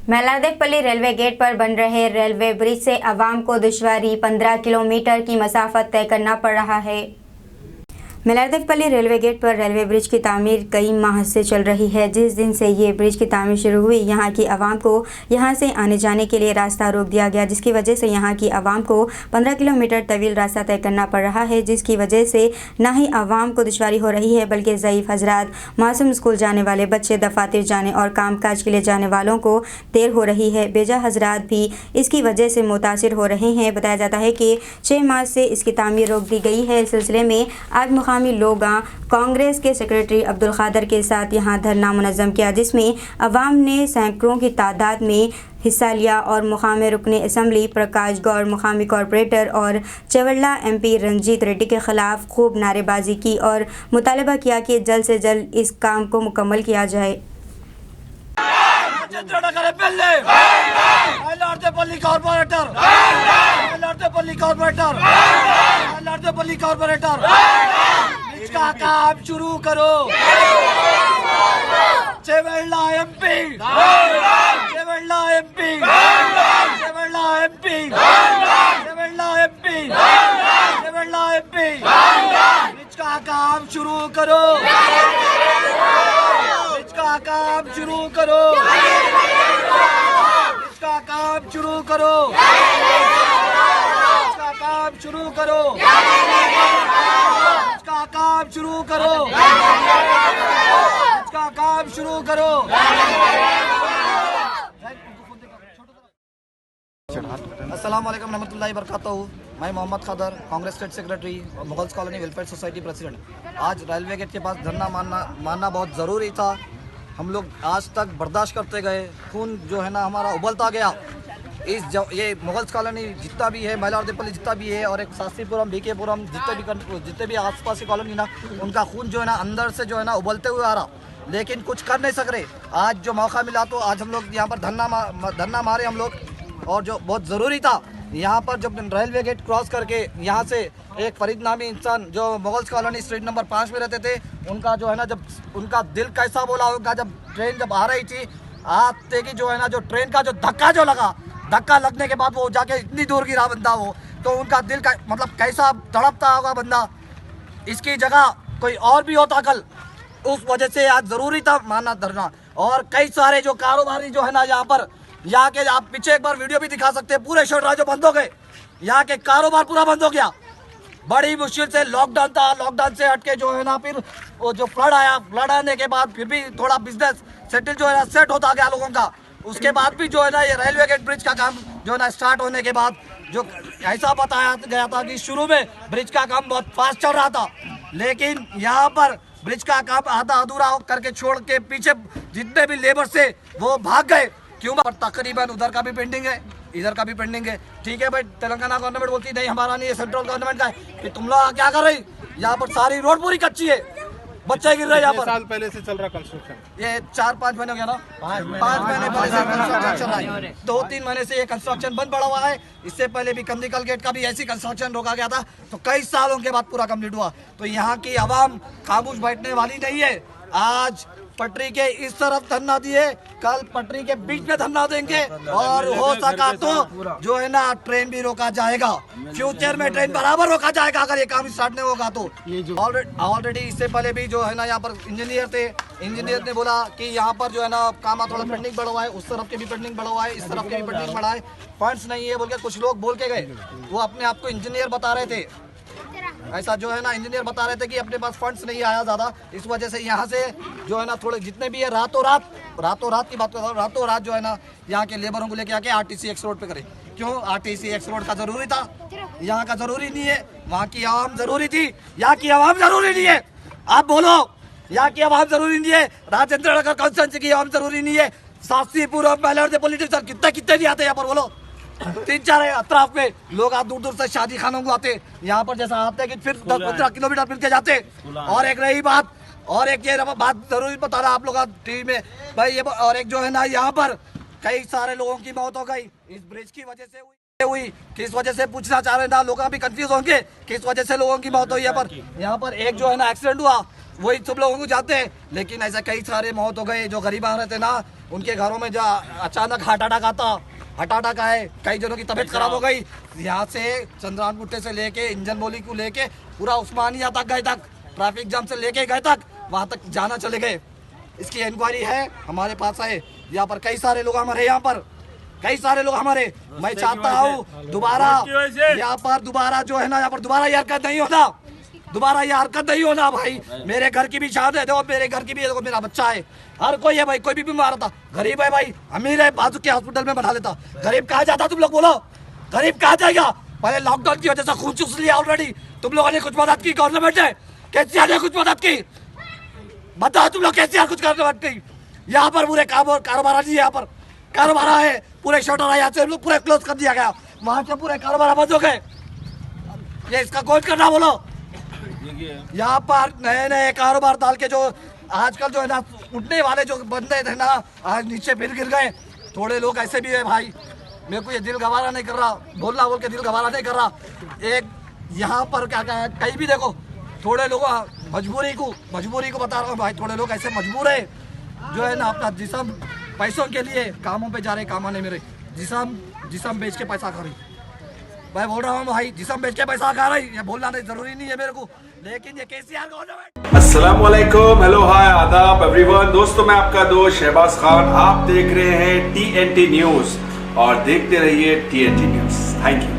मेलारदेपल्ली railway gate पर बन रहे रेलवे ब्रिज से आवाम को दुश्वारी 15 किलोमीटर की मसाफत तय करना पड़ रहा है। मेलारदेपल्ली रेलवे गेट पर रेलवे ब्रिज की तामीर कई माह से चल रही है। जिस दिन से ये ब्रिज की तामीर शुरू हुई, यहाँ की आवाम को यहाँ से आने जाने के लिए रास्ता रोक दिया गया, जिसकी वजह से यहाँ की आवाम को 15 किलोमीटर तवील रास्ता तय करना पड़ रहा है, जिसकी वजह से ना ही आवाम को दुश्वारी हो रही है बल्कि ज़ईफ़ हज़रात, मासूम स्कूल जाने वाले बच्चे, दफातर जाने और कामकाज के लिए जाने वालों को देर हो रही है। बेजा हज़रात भी इसकी वजह से मुतासिर हो रहे हैं। बताया जाता है कि 6 मार्च से इसकी तामीर रोक दी गई है। इस सिलसिले में आज मुकामी लोग कांग्रेस के सेक्रेटरी अब्दुल खादर के साथ यहां धरना मुनज़्ज़म किया, जिसमें अवाम ने सैकड़ों की तादाद में हिस्सा लिया और मुकामी रुकने असम्बली प्रकाश गौर, मुकामी कॉरपोरेटर और चेवल्ला MP रंजीत रेड्डी के खिलाफ खूब नारेबाजी की और मुतालबा किया कि जल्द से जल्द इस काम को मुकम्मल किया जाए। इसका काम शुरू करो। Chevella MP, Chevella MP, Chevella MP, Chevella MP, Chevella MP, इसका काम शुरू करो। इसका काम शुरू करो। इसका काम शुरू करो। इसका काम शुरू करो। इसका काम शुरू करो। इसका काम शुरू करो। अस्सलाम वालेकुम रहमतुल्लाहि बरकातहू। मैं मोहम्मद खादर, कांग्रेस स्टेट सेक्रेटरी और Mughals colony welfare society president. आज रेलवे गेट के पास धरना मानना बहुत ज़रूरी था। हम लोग आज तक बर्दाश्त करते गए, खून जो है ना हमारा उबलता गया। ये मुगल्स कॉलोनी जितना भी है, मेलारदेपल्ली जितना भी है और एक शास्त्रीपुरम, BKपुरम, जितने भी आसपास की कॉलोनी ना, उनका खून जो है ना अंदर से जो है ना उबलते हुए आ रहा, लेकिन कुछ कर नहीं सक रहे। आज जो मौका मिला तो आज हम लोग यहाँ पर धरना मारे हम लोग, और जो बहुत ज़रूरी था। यहाँ पर जब रेलवे गेट क्रॉस करके यहाँ से एक फरीद नामी इंसान जो मुगल्स कॉलोनी स्ट्रीट नंबर 5 में रहते थे, उनका जो है ना, जब उनका दिल कैसा बोला होगा जब ट्रेन जब आ रही थी, आते की जो है ना, जो ट्रेन का जो धक्का लगने के बाद वो जाके इतनी दूर गिरा बंदा, वो तो उनका दिल का मतलब कैसा तड़पता होगा बंदा। इसकी जगह कोई और भी होता कल, उस वजह से आज ज़रूरी था मानना धरना। और कई सारे जो कारोबारी जो है ना यहाँ के आप पीछे एक बार वीडियो भी दिखा सकते हैं, पूरे शटर जो बंद हो गए, यहाँ के कारोबार पूरा बंद हो गया। बड़ी मुश्किल से लॉकडाउन था, लॉकडाउन से हटके जो है ना फिर वो जो फ्लड आया, फ्लड आने के बाद फिर भी थोड़ा बिजनेस सेटल जो है ना सेट होता गया लोगों का। उसके बाद भी जो है ना ये रेलवे गेट ब्रिज का काम जो है ना स्टार्ट होने के बाद जो ऐसा बताया गया था कि शुरू में ब्रिज का काम बहुत फास्ट चल रहा था, लेकिन यहाँ पर ब्रिज का काम आधा अधूरा करके छोड़ के पीछे जितने भी लेबर से वो भाग गए। क्यों? पर तकरीबन उधर का भी पेंडिंग है, इधर का भी पेंडिंग है। ठीक है भाई, तेलंगाना गवर्नमेंट बोलती नहीं हमारा नहीं है, सेंट्रल गवर्नमेंट का है। कि तुम लोग क्या कर रही? यहाँ पर सारी रोड पूरी कच्ची है, बच्चे गिर रहे हैं यहाँ पर। साल पहले से चल रहा कंस्ट्रक्शन, ये 4-5 महीने हो गया ना, 5 महीने पहले से कंस्ट्रक्शन चल रहा है। 2-3 महीने से ये कंस्ट्रक्शन बंद पड़ा हुआ है। इससे पहले भी कंदिकल गेट का भी ऐसी कंस्ट्रक्शन रोका गया था, तो कई सालों के बाद पूरा कंप्लीट हुआ। तो यहाँ की आवाम खामोश बैठने वाली नहीं है। आज पटरी के इस तरफ धरना दिए, कल पटरी के बीच में धरना देंगे, और हो सका तो जो है ना ट्रेन भी रोका जाएगा। फ्यूचर में ट्रेन बराबर रोका जाएगा अगर ये काम स्टार्ट नहीं होगा तो। ऑलरेडी इससे पहले भी जो है ना यहाँ पर इंजीनियर थे, इंजीनियर ने बोला कि यहाँ पर जो है ना काम थोड़ा पेंडिंग बढ़ा हुआ है, उस तरफ के भी पेंडिंग बढ़ा हुआ है, इस तरफ के भी पेंडिंग बढ़ा है, फंड्स नहीं है बोल के कुछ लोग बोल के गए। वो अपने आप को इंजीनियर बता रहे थे, ऐसा जो है ना इंजीनियर बता रहे थे कि अपने पास फंड्स नहीं आया ज़्यादा, इस वजह से यहाँ से जो है ना थोड़े जितने भी है रातों रात की बात कर रहा हूँ, रातों रात जो है ना यहाँ के लेबरों को लेके आके RTC X रोड पे करें। क्यों RTC X रोड का ज़रूरी था? यहाँ का ज़रूरी नहीं है, वहाँ की आवाम ज़रूरी थी। यहाँ की आवाम ज़रूरी नहीं है, आप बोलो। यहाँ की आवाम ज़रूरी नहीं है, राजेंद्र नगर कॉन्स्टिट्यूंसी की आवाम ज़रूरी नहीं है, शास्त्रीपुर और मेलारदेपल्ली कितने नहीं आते यहाँ पर बोलो। 3-4 अतराफ में लोग दूर दूर से शादी खानों को आते, यहाँ पर जैसा आते कि फिर 10-15 किलोमीटर फिर के जाते। और एक रही बात, और एक ये बात जरूरी बता रहा आप लोग टीवी में भाई, ये और एक जो है ना यहाँ पर कई सारे लोगों की मौत हो गई इस ब्रिज की वजह से हुई। किस वजह से पूछना चाह रहे हैं ना, लोग भी कंफ्यूज होंगे किस वजह से लोगों की मौत हुई। यहाँ पर एक जो है ना एक्सीडेंट हुआ, वही सब लोगों को जाते हैं, लेकिन ऐसा कई सारे मौत हो गए जो गरीब रहते ना, उनके घरों में जो अचानक हार्ट अटैक आता, हार्ट अटैक आए, कई जनों की तबीयत खराब हो गई। यहाँ से चंद्रान गुट्टे से लेके इंजन बोली को लेके पूरा उस्मानिया तक गए, तक ट्रैफिक जाम से लेके गए तक वहाँ तक जाना चले गए। इसकी इंक्वायरी है, हमारे पास है। यहाँ पर कई सारे लोग हमारे, यहाँ पर कई सारे लोग हमारे। मैं चाहता हूँ दोबारा यहाँ पर दोबारा जो है ना, यहाँ पर दोबारा ये हरकत नहीं होना, दोबारा ये हरकत नहीं होना भाई। मेरे घर की भी शादी है, देखो मेरे घर की भी, देखो मेरा बच्चा है, हर कोई है भाई, कोई भी बीमार था। गरीब है भाई, अमीर है, बाजू के हॉस्पिटल में बना लेता। गरीब कहाँ जाता, तुम लोग बोलो, गरीब कहाँ जाएगा? पहले लॉकडाउन की वजह से खून चूस लिया ऑलरेडी। तुम लोगों ने कुछ मदद की गवर्नमेंट ने, केसीआर ने कुछ मदद की? बताओ तुम लोग, केसीआर कुछ मदद की? यहाँ पर पूरे कारोबार जी, यहाँ पर कारोबार है, पूरे शटर है, यहाँ से लोग पूरे क्लोज कर दिया गया, वहाँ से पूरे कारोबार बंद हो गए। ये इसका कौन करना, बोलो? यहाँ पर नए नए कारोबार डाल के जो आजकल जो है ना उठने वाले जो बंदे थे ना, आज नीचे फिर गिर गए। थोड़े लोग ऐसे भी है भाई, मेरे को ये दिल गवारा नहीं कर रहा, बोलना बोल के दिल गवारा नहीं कर रहा। एक यहाँ पर क्या क्या कहीं भी देखो, थोड़े लोग मजबूरी को बता रहा हूँ भाई, थोड़े लोग ऐसे मजबूर है जो है ना अपना जिस्म पैसों के लिए कामों पे जा रहे, कामाने मेरे जिस्म बेच के पैसा खा रही। मैं बोल रहा हूँ भाई, जिस्म बेच के पैसा खा रही, ये बोलना नहीं जरूरी नहीं है मेरे को, लेकिन ये केसीआर गवर्नमेंट। अस्सलाम वालेकुम, हेलो हाय आदाब एवरीवन। दोस्तों मैं आपका दोस्त शहबाज खान, आप देख रहे हैं TNT न्यूज और देखते रहिए TNT न्यूज। Thank you.